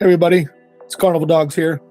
Hey everybody, it's Carnival Dogs here.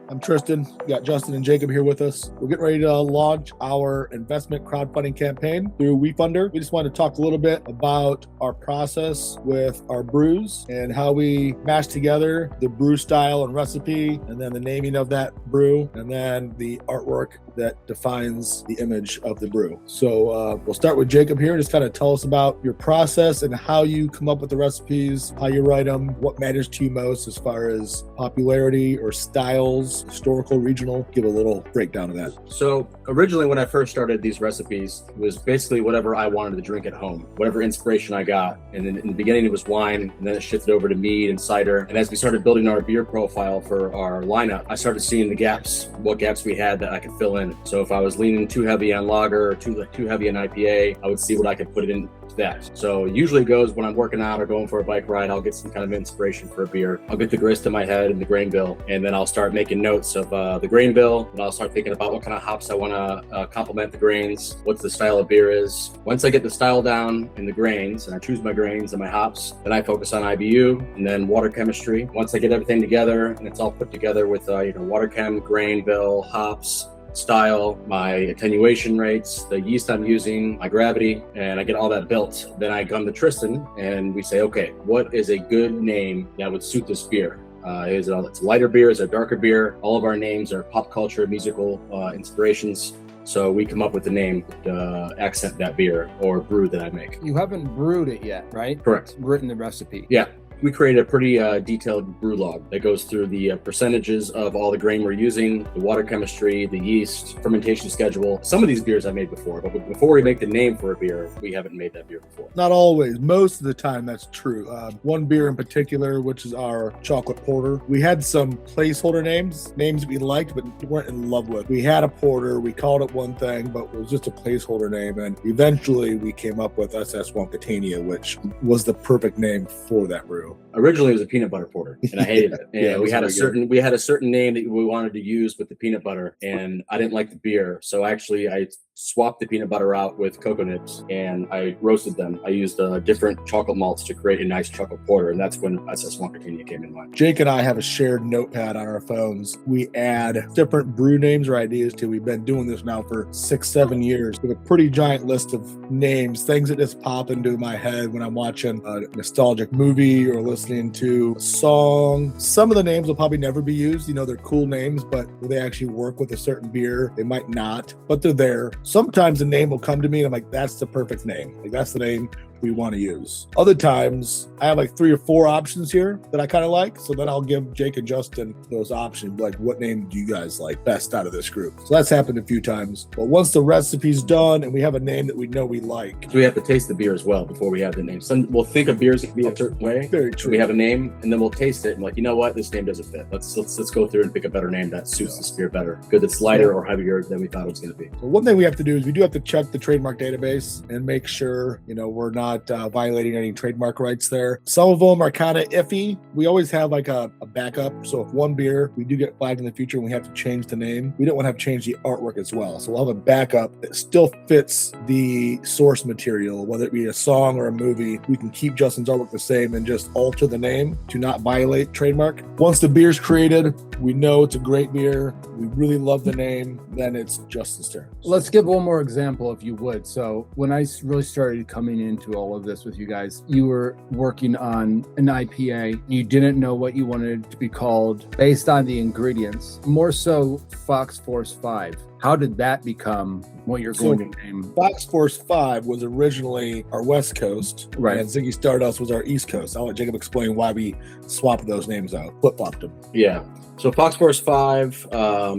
I'm Tristan. We got Justin and Jacob here with us. We're getting ready to launch our investment crowdfunding campaign through Wefunder. We just wanted to talk a little bit about our process with our brews and how we mash together the brew style and recipe, and then the naming of that brew, and then the artwork that defines the image of the brew. So we'll start with Jacob here. Just kind of tell us about your process and how you come up with the recipes, how you write them, what matters to you most as far as popularity or styles, historical, regional. Give a little breakdown of that. So originally when I first started these recipes, it was basically whatever I wanted to drink at home, whatever inspiration I got. And in the beginning it was wine, and then it shifted over to mead and cider. And as we started building our beer profile for our lineup, I started seeing the gaps, what gaps we had that I could fill in. So if I was leaning too heavy on lager or too heavy on IPA, I would see what I could put it in that. So usually it goes when I'm working out or going for a bike ride, I'll get some kind of inspiration for a beer. I'll get the grist in my head and the grain bill, and then I'll start making notes of the grain bill, and I'll start thinking about what kind of hops I want to complement the grains, what the style of beer is. Once I get the style down in the grains, and I choose my grains and my hops, then I focus on IBU and then water chemistry. Once I get everything together and it's all put together with water chem, grain bill, hops, style, my attenuation rates, the yeast I'm using, my gravity, and I get all that built. Then I come to Tristan and we say, okay, what is a good name that would suit this beer? Is it a lighter beer? Is it a darker beer? All of our names are pop culture, musical inspirations. So we come up with the name to accent that beer or brew that I make. You haven't brewed it yet, right? Correct. Written the recipe. Yeah. We created a pretty detailed brew log that goes through the percentages of all the grain we're using, the water chemistry, the yeast, fermentation schedule. Some of these beers I made before, but before we make the name for a beer, we haven't made that beer before. Not always. Most of the time, that's true. One beer in particular, which is our chocolate porter, we had some placeholder names that we liked but weren't in love with. We had a porter, we called it one thing, but it was just a placeholder name, and eventually we came up with SS Wonkatania, which was the perfect name for that brew. Originally, it was a peanut butter porter, and I hated it. And Yeah, we had a certain name that we wanted to use with the peanut butter, and I didn't like the beer, so actually I swapped the peanut butter out with cocoa nibs and I roasted them. I used different chocolate malts to create a nice chocolate porter, and that's when SS Wonkatania came in mind. Jake and I have a shared notepad on our phones. We add different brew names or ideas to. We've been doing this now for 6-7 years. We have a pretty giant list of names, things that just pop into my head when I'm watching a nostalgic movie or listening to a song. Some of the names will probably never be used. They're cool names, but will they actually work with a certain beer? They might not, but they're there. Sometimes a name will come to me and I'm like, that's the perfect name. Like, that's the name we want to use. Other times I have like 3 or 4 options here that I kind of like. So then I'll give Jake and Justin those options. Like, what name do you guys like best out of this group? So that's happened a few times. But once the recipe's done and we have a name that we know we like. So we have to taste the beer as well before we have the name. We'll think of beers to be a certain way. Very true. We have a name and then we'll taste it and like, you know what? This name doesn't fit. Let's go through and pick a better name that suits this beer better. Good, it's lighter or heavier than we thought it was going to be. So one thing we have to do is we do have to check the trademark database and make sure, we're not violating any trademark rights there. Some of them are kind of iffy. We always have like a backup. So if one beer we do get flagged in the future and we have to change the name, we don't want to have to change the artwork as well. So we'll have a backup that still fits the source material, whether it be a song or a movie. We can keep Justin's artwork the same and just alter the name to not violate trademark. Once the beer's created, we know it's a great beer. We really love the name. Then it's Justin's turn. Let's give one more example, if you would. So when I really started coming into all of this with you guys, you were working on an IPA. You didn't know what you wanted it to be called based on the ingredients, more so Fox Force 5. How did that become what you're going to name? Fox Force 5 was originally our West Coast, right? And Ziggy Stardust was our East Coast. I'll let Jacob explain why we swapped those names out, flip-flopped them. Yeah. So Fox Force 5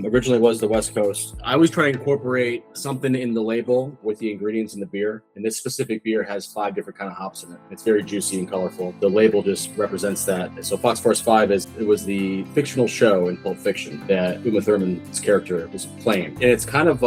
originally was the West Coast. I always try to incorporate something in the label with the ingredients in the beer. And this specific beer has 5 different kind of hops in it. It's very juicy and colorful. The label just represents that. So Fox Force 5 was the fictional show in Pulp Fiction that Uma Thurman's character was playing. And it's kind of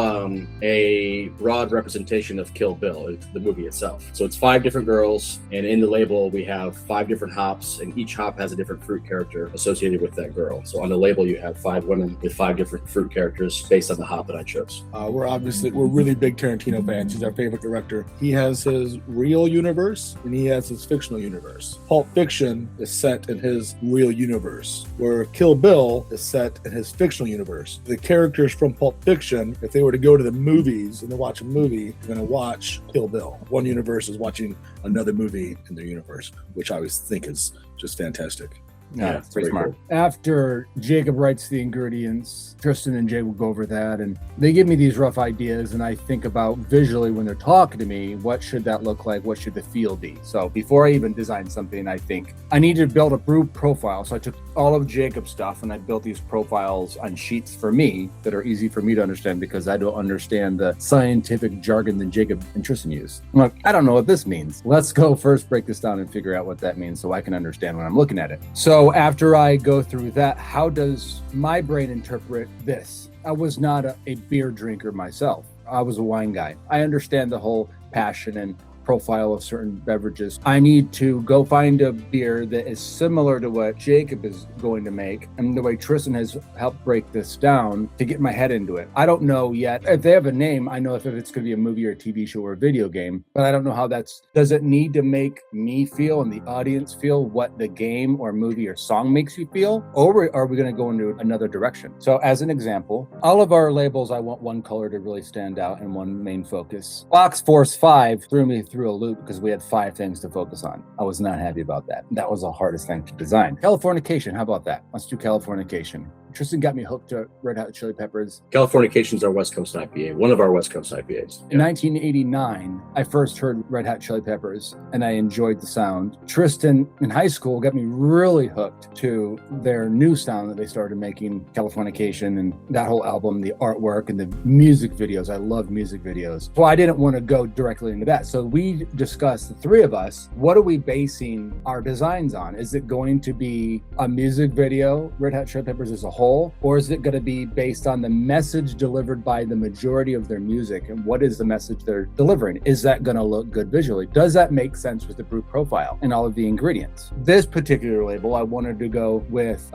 a broad representation of Kill Bill, the movie itself. So it's 5 different girls, and in the label we have 5 different hops, and each hop has a different fruit character associated with that girl. So on the label you have 5 women with 5 different fruit characters based on the hop that I chose. We're really big Tarantino fans. He's our favorite director. He has his real universe and he has his fictional universe. Pulp Fiction is set in his real universe, where Kill Bill is set in his fictional universe. The characters from Pulp Fiction, if they were to go to the movies and to watch a movie, they're going to watch Kill Bill. One universe is watching another movie in their universe, which I always think is just fantastic. Yeah, it's pretty smart. Cool. After Jacob writes the ingredients, Tristan and Jay will go over that, and they give me these rough ideas, and I think about visually when they're talking to me, what should that look like? What should the feel be? So before I even design something, I think I need to build a brew profile. So I took all of Jacob's stuff and I built these profiles on sheets for me that are easy for me to understand, because I don't understand the scientific jargon that Jacob and Tristan use. I'm like, I don't know what this means. Let's go first break this down and figure out what that means so I can understand when I'm looking at it. So after I go through that, how does my brain interpret this? I was not a beer drinker myself. I was a wine guy. I understand the whole passion and profile of certain beverages. I need to go find a beer that is similar to what Jacob is going to make, and the way Tristan has helped break this down to get my head into it. I don't know yet. If they have a name, I know if it's going to be a movie or a TV show or a video game, but I don't know how does it need to make me feel and the audience feel what the game or movie or song makes you feel? Or are we going to go into another direction? So as an example, all of our labels, I want one color to really stand out and one main focus. Box Force 5 threw me through a loop because we had 5 things to focus on. I was not happy about that. That was the hardest thing to design. Californication, how about that? Let's do Californication. Tristan got me hooked to Red Hot Chili Peppers. Californication is our West Coast IPA, one of our West Coast IPAs. In 1989, I first heard Red Hot Chili Peppers and I enjoyed the sound. Tristan in high school got me really hooked to their new sound that they started making, Californication, and that whole album, the artwork and the music videos. I love music videos. So I didn't want to go directly into that. So we discussed, the 3 of us, what are we basing our designs on? Is it going to be a music video, Red Hot Chili Peppers as a whole? Or is it going to be based on the message delivered by the majority of their music? And what is the message they're delivering? Is that going to look good visually? Does that make sense with the brew profile and all of the ingredients? This particular label, I wanted to go with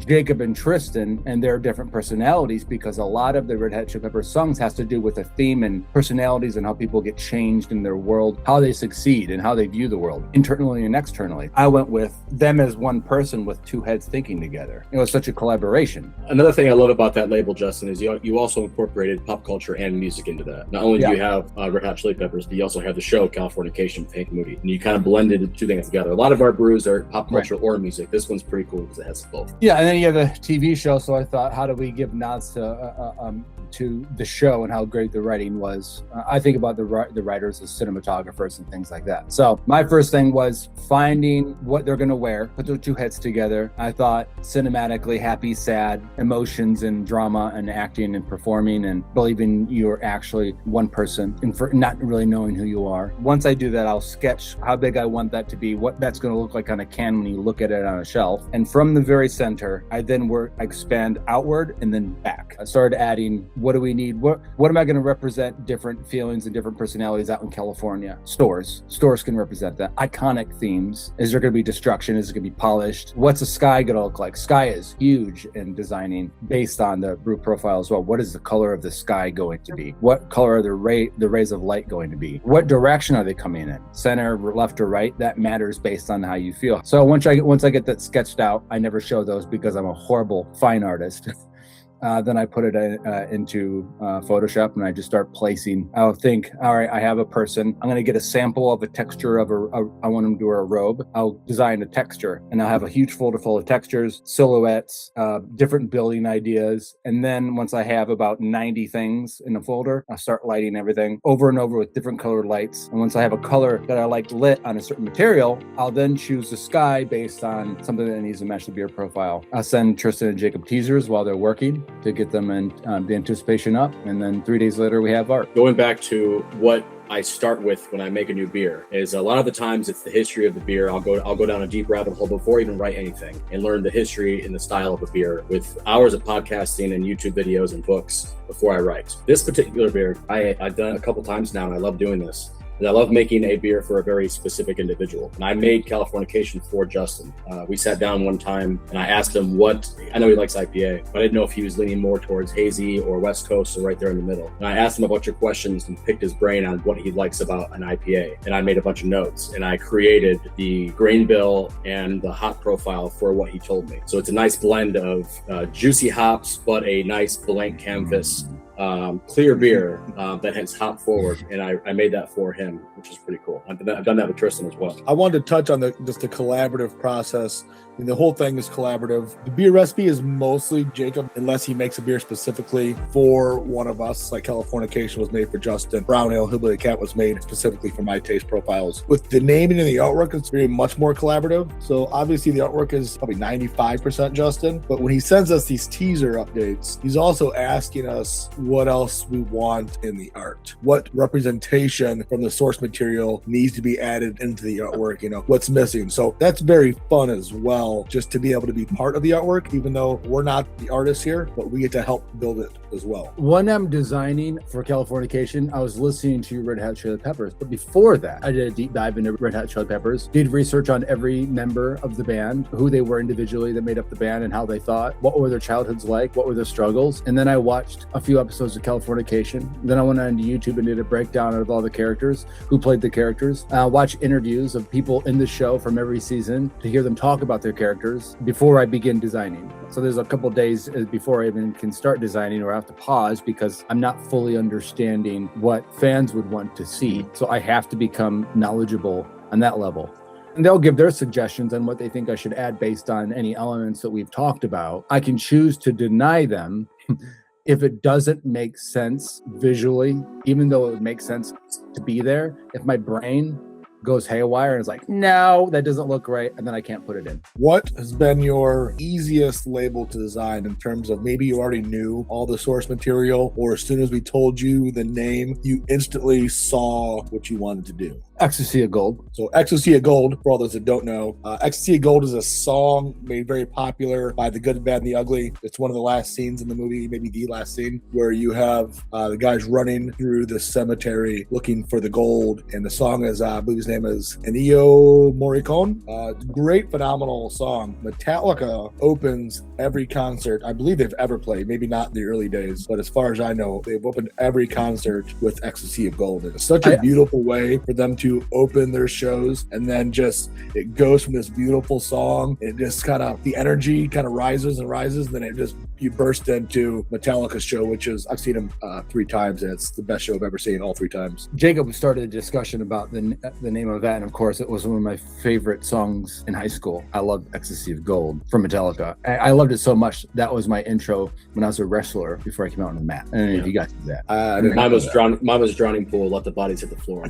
Jacob and Tristan and their different personalities, because a lot of the Red Hot Chili Peppers songs has to do with a theme and personalities and how people get changed in their world, how they succeed and how they view the world internally and externally. I went with them as one person with 2 heads thinking together. It was such a collaboration. Another thing I love about that label, Justin, is you also incorporated pop culture and music into that. Not only do you have Red Hot Chili Peppers, but you also have the show Californication, Pink Moody, and you kind of blended the 2 things together. A lot of our brews are pop culture or music. This one's pretty cool because it has both. Yeah, and then you have a TV show, so I thought, how do we give nods to the show and how great the writing was? I think about the writers as cinematographers and things like that. So my first thing was finding what they're going to wear, put the 2 heads together. I thought cinematically happy, sad, emotions and drama and acting and performing and believing you're actually one person and for not really knowing who you are. Once I do that, I'll sketch how big I want that to be, what that's going to look like on a can when you look at it on a shelf. And from the very center, I then expand outward and then back. I started adding, what do we need? What am I going to represent different feelings and different personalities out in California? Stores can represent that. Iconic themes. Is there going to be destruction? Is it going to be polished? What's the sky going to look like? Sky is huge in designing based on the brew profile as well. What is the color of the sky going to be? What color are the rays of light going to be? What direction are they coming in? Center, left, or right? That matters based on how you feel. So once I get that sketched out, I never show those because I'm a horrible fine artist. Then I put it into Photoshop and I just start placing. I'll think, all right, I have a person. I'm going to get a sample of a texture of I want them to wear a robe. I'll design a texture and I'll have a huge folder full of textures, silhouettes, different building ideas. And then once I have about 90 things in the folder, I'll start lighting everything over and over with different colored lights. And once I have a color that I like lit on a certain material, I'll then choose the sky based on something that needs to match the beer profile. I'll send Tristan and Jacob teasers while they're working to get them in the anticipation up, and then 3 days later we have art. Going back to what I start with when I make a new beer. Is a lot of the times it's the history of the beer. I'll go down a deep rabbit hole before I even write anything and learn the history and the style of a beer with hours of podcasting and YouTube videos and books before I write. This particular beer, I've done it a couple times now, and I love doing this. And I love making a beer for a very specific individual. And I made Californication for Justin. We sat down one time and I asked him I know he likes IPA, but I didn't know if he was leaning more towards hazy or West Coast or right there in the middle. And I asked him a bunch of questions and picked his brain on what he likes about an IPA. And I made a bunch of notes and I created the grain bill and the hop profile for what he told me. So it's a nice blend of juicy hops, but a nice blank canvas clear beer that has hop forward, and I made that for him, which is pretty cool. I've done that with Tristan as well. I wanted to touch on the collaborative process. I mean, the whole thing is collaborative. The beer recipe is mostly Jacob, unless he makes a beer specifically for one of us, like Californication was made for Justin. Brown Ale Hillbilly Cat was made specifically for my taste profiles. With the naming and the artwork, it's very much more collaborative. So obviously the artwork is probably 95% Justin, but when he sends us these teaser updates, he's also asking us what else we want in the art. What representation from the source material needs to be added into the artwork, what's missing. So that's very fun as well, just to be able to be part of the artwork, even though we're not the artists here, but we get to help build it as well. When I'm designing for Californication, I was listening to Red Hot Chili Peppers, but before that, I did a deep dive into Red Hot Chili Peppers, did research on every member of the band, who they were individually that made up the band and how they thought, what were their childhoods like, what were their struggles, and then I watched a few episodes of Californication. Then I went on to YouTube and did a breakdown of all the characters, who played the characters. Watch interviews of people in the show from every season to hear them talk about their characters before I begin designing. So there's a couple days before I even can start designing, or I have to pause because I'm not fully understanding what fans would want to see. So I have to become knowledgeable on that level. And they'll give their suggestions on what they think I should add based on any elements that we've talked about. I can choose to deny them if it doesn't make sense visually, even though it would make sense to be there. If my brain goes haywire and is like, no, that doesn't look right, and then I can't put it in. What has been your easiest label to design in terms of maybe you already knew all the source material, or as soon as we told you the name, you instantly saw what you wanted to do? Ecstasy of Gold. So Ecstasy of Gold, for all those that don't know, Ecstasy of Gold is a song made very popular by The Good, the Bad, and the Ugly. It's one of the last scenes in the movie, maybe the last scene, where you have the guys running through the cemetery looking for the gold. And the song is, I believe his name is Ennio Morricone. Great, phenomenal song. Metallica opens every concert I believe they've ever played. Maybe not in the early days, but as far as I know, they've opened every concert with Ecstasy of Gold. It's such a beautiful way for them to open their shows, and then just it goes from this beautiful song, it just kind of, the energy kind of rises and rises, and then it just, you burst into Metallica's show, which is, I've seen them 3 times, and it's the best show I've ever seen, all 3 times. Jacob started a discussion about the name of that, and of course it was one of my favorite songs in high school. I loved Ecstasy of Gold from Metallica. I loved it so much, that was my intro when I was a wrestler before I came out on the mat. I don't know if you guys did that. Mine was Drowning Pool, Let the Bodies Hit the Floor.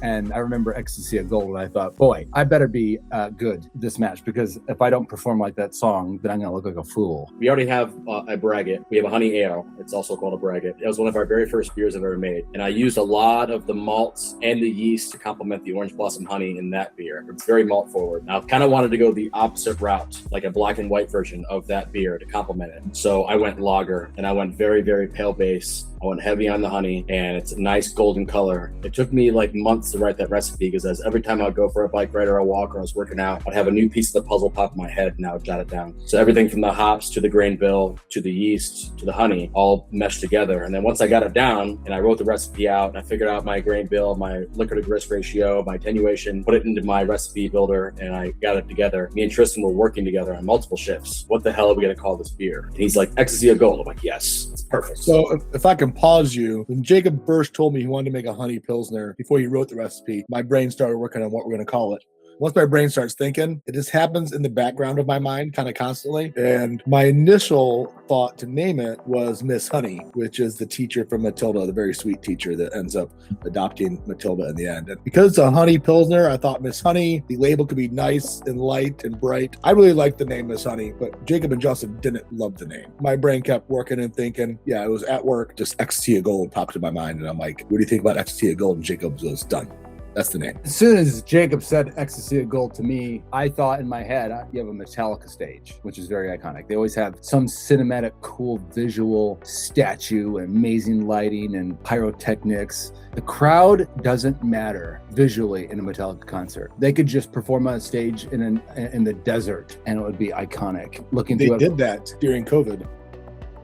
And I remember Ecstasy of Gold, and I thought, boy, I better be good this match, because if I don't perform like that song, then I'm going to look like a fool. We already have a braggot. We have a honey ale. It's also called a braggot. It was one of our very first beers I've ever made. And I used a lot of the malts and the yeast to complement the orange blossom honey in that beer. It's very malt forward. Now, I kind of wanted to go the opposite route, like a black and white version of that beer to complement it. So I went lager, and I went very, very pale base. I went heavy on the honey, and it's a nice golden color. It took me like months to write that recipe, because every time I would go for a bike ride or a walk, or I was working out, I'd have a new piece of the puzzle pop in my head, and I would jot it down. So everything from the hops to the grain bill to the yeast to the honey all meshed together. And then once I got it down and I wrote the recipe out, and I figured out my grain bill, my liquor to grist ratio, my attenuation, put it into my recipe builder, and I got it together. Me and Tristan were working together on multiple shifts. What the hell are we going to call this beer? And he's like, Ecstasy of Gold. I'm like, yes, it's perfect. So if I can pause you, when Jacob first told me he wanted to make a honey pilsner before he wrote the recipe, my brain started working on what we're going to call it. once my brain starts thinking, it just happens in the background of my mind kind of constantly. And my initial thought to name it was Miss Honey, which is the teacher from Matilda, the very sweet teacher that ends up adopting Matilda in the end. And because it's a honey Pilsner, I thought Miss Honey, the label could be nice and light and bright. I really liked the name Miss Honey, but Jacob and Justin didn't love the name. My brain kept working and thinking. Yeah, it was at work, just Ecstasy of Gold popped in my mind. And I'm like, what do you think about Ecstasy of Gold? And Jacob goes, done. That's the name. As soon as Jacob said Ecstasy of Gold to me, I thought in my head, you have a Metallica stage, which is very iconic. They always have some cinematic, cool visual statue, and amazing lighting and pyrotechnics. The crowd doesn't matter visually in a Metallica concert. They could just perform on a stage in the desert and it would be iconic. They did that during COVID.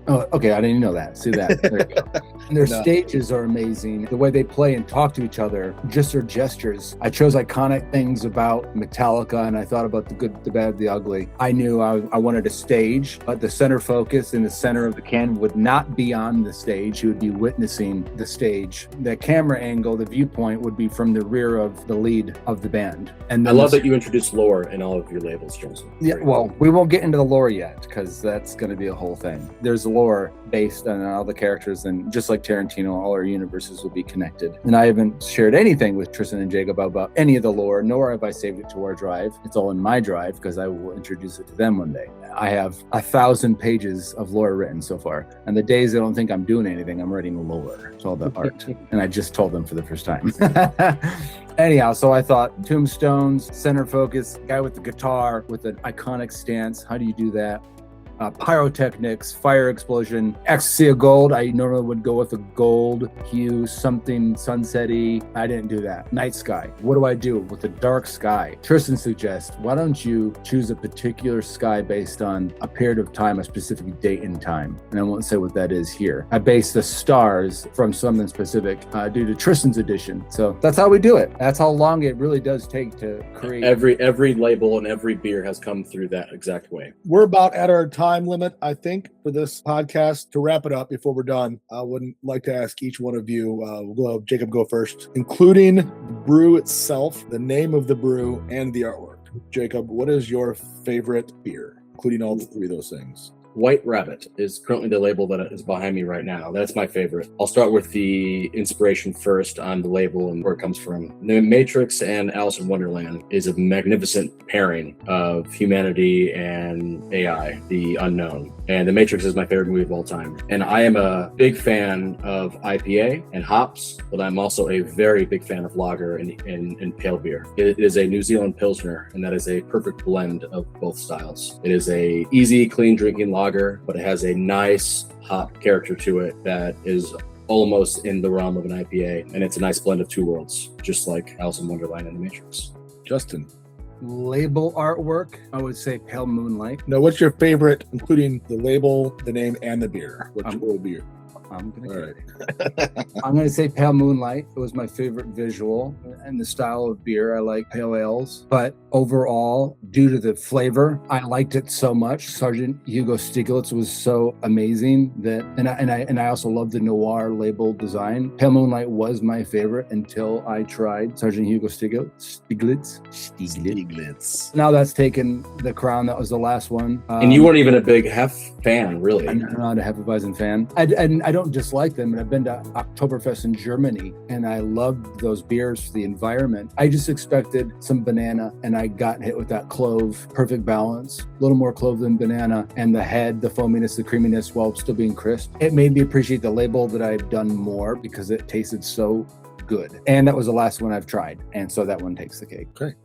Oh, okay. I didn't know that. See that? There you go. And their stages are amazing. The way they play and talk to each other, just their gestures. I chose iconic things about Metallica, and I thought about the good, the bad, the ugly. I knew I wanted a stage, but the center focus in the center of the can would not be on the stage. You would be witnessing the stage. The camera angle, the viewpoint would be from the rear of the lead of the band. And I love that you introduced lore in all of your labels, Joseph. Yeah, well, we won't get into the lore yet because that's going to be a whole thing. There's lore based on all the characters, and just like Tarantino, all our universes will be connected. And I haven't shared anything with Tristan and Jacob about any of the lore, nor have I saved it to our drive. It's all in my drive because I will introduce it to them one day. I have 1,000 pages of lore written so far. And the days I don't think I'm doing anything, I'm writing lore. It's all about art. And I just told them for the first time. Anyhow, so I thought tombstones, center focus, guy with the guitar with an iconic stance. How do you do that? Pyrotechnics, fire explosion, Ecstasy of Gold. I normally would go with a gold hue, something sunsetty. I didn't do that. Night sky. What do I do with the dark sky? Tristan suggests, why don't you choose a particular sky based on a period of time, a specific date and time? And I won't say what that is here. I base the stars from something specific due to Tristan's edition. So that's how we do it. That's how long it really does take to create. Every label and every beer has come through that exact way. We're about at our time limit, I think, for this podcast. To wrap it up before we're done, I would like to ask each one of you, we'll go, Jacob, go first, including the brew itself, the name of the brew, and the artwork. Jacob, what is your favorite beer, including all three of those things? White Rabbit is currently the label that is behind me right now. That's my favorite. I'll start with the inspiration first on the label and where it comes from. The Matrix and Alice in Wonderland is a magnificent pairing of humanity and AI, the unknown. And The Matrix is my favorite movie of all time. And I am a big fan of IPA and hops, but I'm also a very big fan of lager and pale beer. It is a New Zealand Pilsner, and that is a perfect blend of both styles. It is a easy, clean drinking lager, but it has a nice hop character to it that is almost in the realm of an IPA. And it's a nice blend of two worlds, just like Alice in Wonderland and The Matrix. Justin. Label artwork, I would say Pale Moonlight. Now, what's your favorite, including the label, the name, and the beer? What's your beer? I'm gonna say Pale Moonlight. It was my favorite visual and the style of beer. I like pale ales, but overall, due to the flavor, I liked it so much. Sergeant Hugo Stiglitz was so amazing that, and I also love the noir label design. Pale Moonlight was my favorite until I tried Sergeant Hugo Stiglitz. Now that's taken the crown. That was the last one. And you weren't even a big Hef fan, really. I'm not a Hefeweizen fan. I don't dislike them, and I've been to Oktoberfest in Germany, and I loved those beers for the environment. I just expected some banana, and I got hit with that clove. Perfect balance, a little more clove than banana, and the head, the foaminess, the creaminess, while still being crisp. It made me appreciate the label that I've done more because it tasted so good. And that was the last one I've tried, and so that one takes the cake. Okay.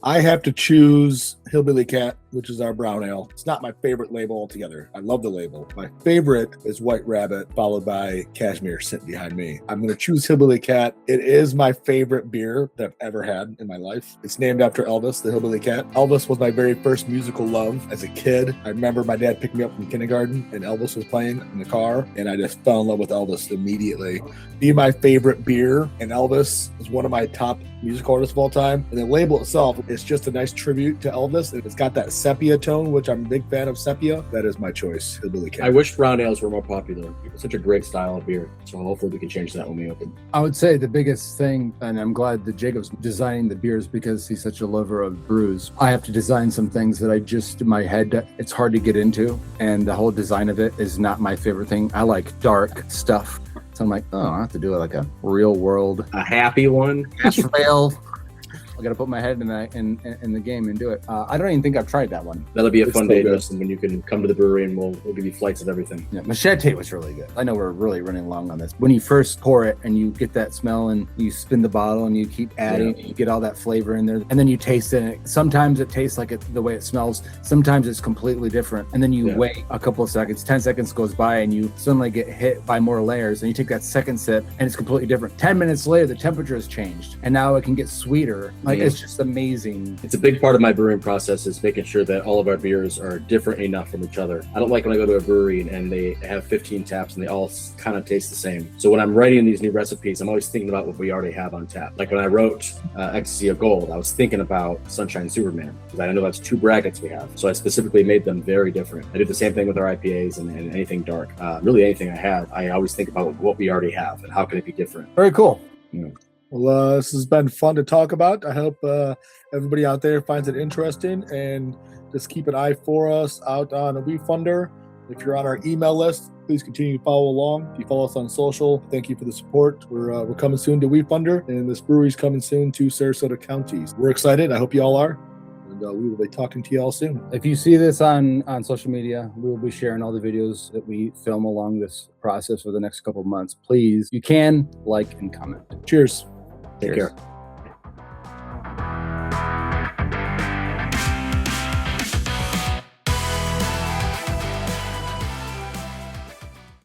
I have to choose Hillbilly Cat, which is our brown ale. It's not my favorite label altogether. I love the label. My favorite is White Rabbit, followed by Cashmere sitting behind me. I'm going to choose Hillbilly Cat. It is my favorite beer that I've ever had in my life. It's named after Elvis, the Hillbilly Cat. Elvis was my very first musical love as a kid. I remember my dad picked me up from kindergarten and Elvis was playing in the car, and I just fell in love with Elvis immediately. Be my favorite beer, and Elvis is one of my top musical artists of all time. And the label itself is just a nice tribute to Elvis. canvas. It's got that sepia tone, which I'm a big fan of sepia. That is my choice, Hillbilly Cat. I wish brown ales were more popular. It's such a great style of beer. So hopefully we can change that when we open. I would say the biggest thing, and I'm glad that Jacob's designing the beers because he's such a lover of brews. I have to design some things that I just, in my head, it's hard to get into. And the whole design of it is not my favorite thing. I like dark stuff. So I'm like, oh, I have to do it like a real world. A happy one. Asheville. I got to put my head in the game and do it. I don't even think I've tried that one. That'll be a It's fun so day, good. Justin, when you can come to the brewery and we'll give you flights of everything. Yeah, Machete was really good. I know we're really running long on this. When you first pour it and you get that smell and you spin the bottle and you keep adding, you get all that flavor in there, and then you taste it. And sometimes it tastes like the way it smells. Sometimes it's completely different. And then you wait a couple of seconds, 10 seconds goes by, and you suddenly get hit by more layers. And you take that second sip and it's completely different. 10 minutes later, the temperature has changed and now it can get sweeter. Like it's just amazing. It's a big part of my brewing process is making sure that all of our beers are different enough from each other. I don't like when I go to a brewery and they have 15 taps and they all kind of taste the same. So when I'm writing these new recipes, I'm always thinking about what we already have on tap. Like when I wrote Ecstasy of Gold, I was thinking about Sunshine Superman because I know that's 2 brackets we have. So I specifically made them very different. I did the same thing with our IPAs and anything dark. Really anything I have, I always think about what we already have and how can it be different. Very cool. Well, this has been fun to talk about. I hope everybody out there finds it interesting, and just keep an eye for us out on Wefunder. If you're on our email list, please continue to follow along. If you follow us on social, thank you for the support. We're coming soon to Wefunder, and this brewery's coming soon to Sarasota County. We're excited. I hope you all are. And we will be talking to you all soon. If you see this on social media, we will be sharing all the videos that we film along this process for the next couple of months. Please, you can like and comment. Cheers. Take care.